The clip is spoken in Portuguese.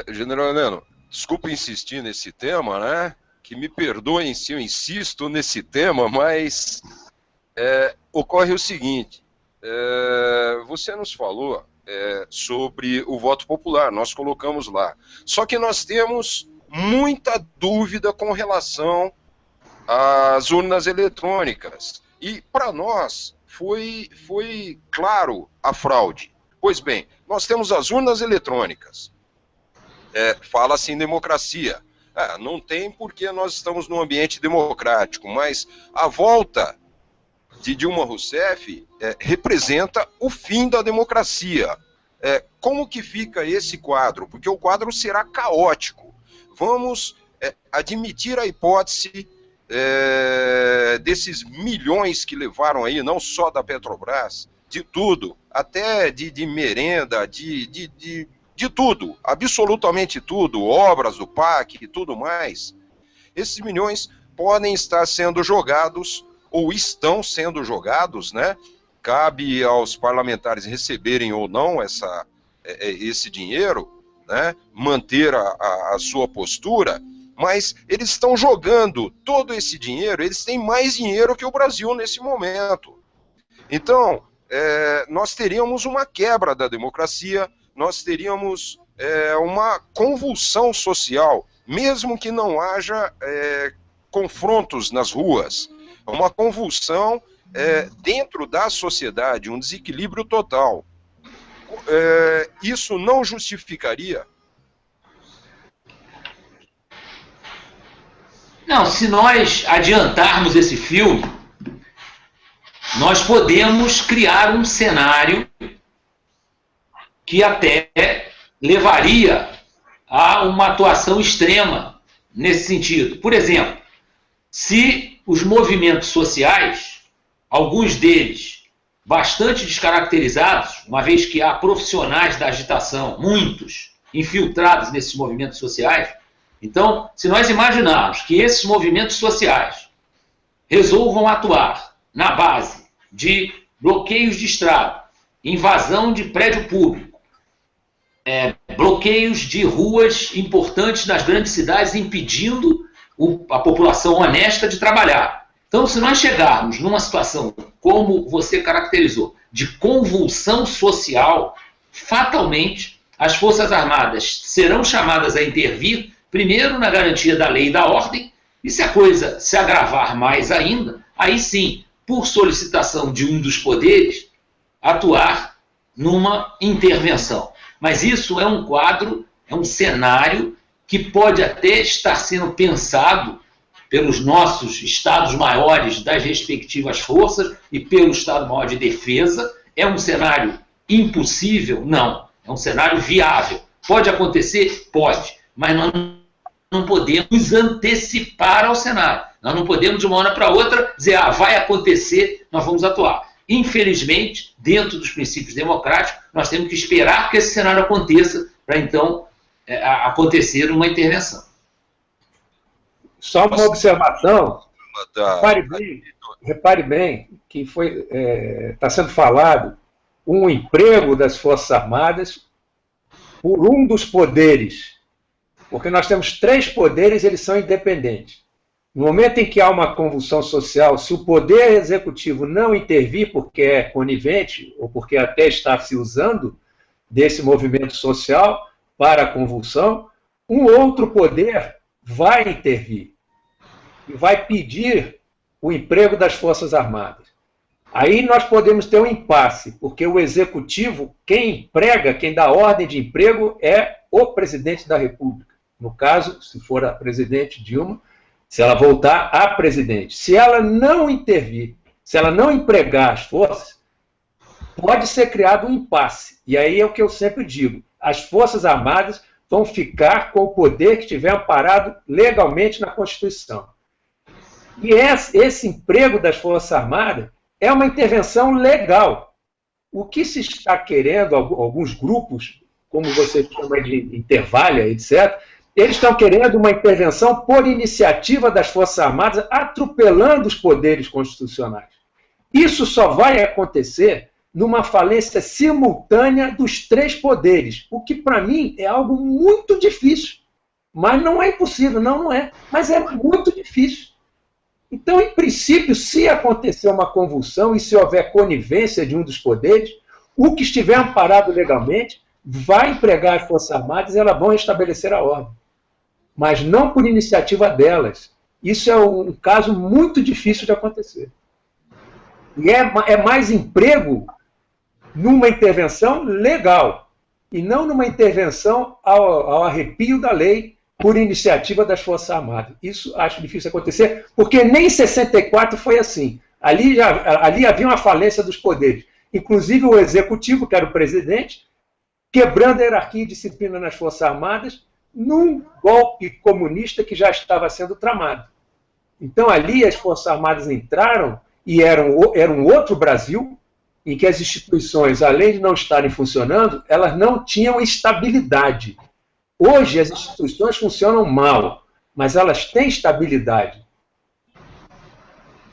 General Heleno, desculpa insistir nesse tema, né? Que me perdoem se eu insisto nesse tema, mas ocorre o seguinte, você nos falou sobre o voto popular, nós colocamos lá. Só que nós temos muita dúvida com relação às urnas eletrônicas. E para nós foi claro a fraude. Pois bem, nós temos as urnas eletrônicas. Fala-se em democracia. Não tem porque nós estamos num ambiente democrático, mas a volta de Dilma Rousseff representa o fim da democracia. Como que fica esse quadro? Porque o quadro será caótico. Vamos admitir a hipótese desses milhões que levaram aí, não só da Petrobras, de tudo, até de merenda, de tudo, absolutamente tudo, obras do PAC e tudo mais. Esses milhões podem estar sendo jogados, ou estão sendo jogados, né? Cabe aos parlamentares receberem ou não esse dinheiro, né? Manter a sua postura, mas eles estão jogando todo esse dinheiro, eles têm mais dinheiro que o Brasil nesse momento. Então, nós teríamos uma quebra da democracia, nós teríamos uma convulsão social, mesmo que não haja confrontos nas ruas, uma convulsão dentro da sociedade, um desequilíbrio total. Isso não justificaria? Não, se nós adiantarmos esse filme, nós podemos criar um cenário que até levaria a uma atuação extrema nesse sentido. Por exemplo, se os movimentos sociais, alguns deles bastante descaracterizados, uma vez que há profissionais da agitação, muitos infiltrados nesses movimentos sociais, então, se nós imaginarmos que esses movimentos sociais resolvam atuar na base de bloqueios de estrada, invasão de prédio público, bloqueios de ruas importantes nas grandes cidades, impedindo a população honesta de trabalhar. Então, se nós chegarmos numa situação, como você caracterizou, de convulsão social, fatalmente as Forças Armadas serão chamadas a intervir, primeiro na garantia da lei e da ordem, e se a coisa se agravar mais ainda, aí sim, por solicitação de um dos poderes, atuar numa intervenção. Mas isso é um quadro, é um cenário que pode até estar sendo pensado pelos nossos estados maiores das respectivas forças e pelo Estado Maior de Defesa. É um cenário impossível? Não. É um cenário viável. Pode acontecer? Pode. Mas nós não podemos antecipar ao cenário. Nós não podemos, de uma hora para outra, dizer, vai acontecer, nós vamos atuar. Infelizmente, dentro dos princípios democráticos, nós temos que esperar que esse cenário aconteça para, então, acontecer uma intervenção. Só uma observação, repare bem que está sendo falado um emprego das Forças Armadas por um dos poderes, porque nós temos 3 poderes, eles são independentes. No momento em que há uma convulsão social, se o poder executivo não intervir porque é conivente, ou porque até está se usando desse movimento social para a convulsão, um outro poder vai intervir e vai pedir o emprego das Forças Armadas. Aí nós podemos ter um impasse, porque o executivo, quem emprega, quem dá ordem de emprego é o presidente da República. No caso, se for a presidente Dilma, se ela voltar a presidente. Se ela não intervir, se ela não empregar as forças, pode ser criado um impasse. E aí é o que eu sempre digo, as Forças Armadas vão ficar com o poder que tiver amparado legalmente na Constituição. E esse emprego das Forças Armadas é uma intervenção legal. O que se está querendo, alguns grupos, como você chama de intervalha, etc., eles estão querendo uma intervenção por iniciativa das Forças Armadas, atropelando os poderes constitucionais. Isso só vai acontecer numa falência simultânea dos três poderes, o que para mim é algo muito difícil. Mas não é impossível, não é. Mas é muito difícil. Então, em princípio, se acontecer uma convulsão e se houver conivência de um dos poderes, o que estiver amparado legalmente vai empregar as Forças Armadas e elas vão restabelecer a ordem. Mas não por iniciativa delas. Isso é um caso muito difícil de acontecer. E é mais emprego numa intervenção legal e não numa intervenção ao arrepio da lei por iniciativa das Forças Armadas. Isso acho difícil acontecer, porque nem em 64 foi assim. Ali havia uma falência dos poderes. Inclusive o executivo, que era o presidente, quebrando a hierarquia e disciplina nas Forças Armadas, num golpe comunista que já estava sendo tramado. Então ali as Forças Armadas entraram e era um outro Brasil, em que as instituições, além de não estarem funcionando, elas não tinham estabilidade. Hoje as instituições funcionam mal, mas elas têm estabilidade.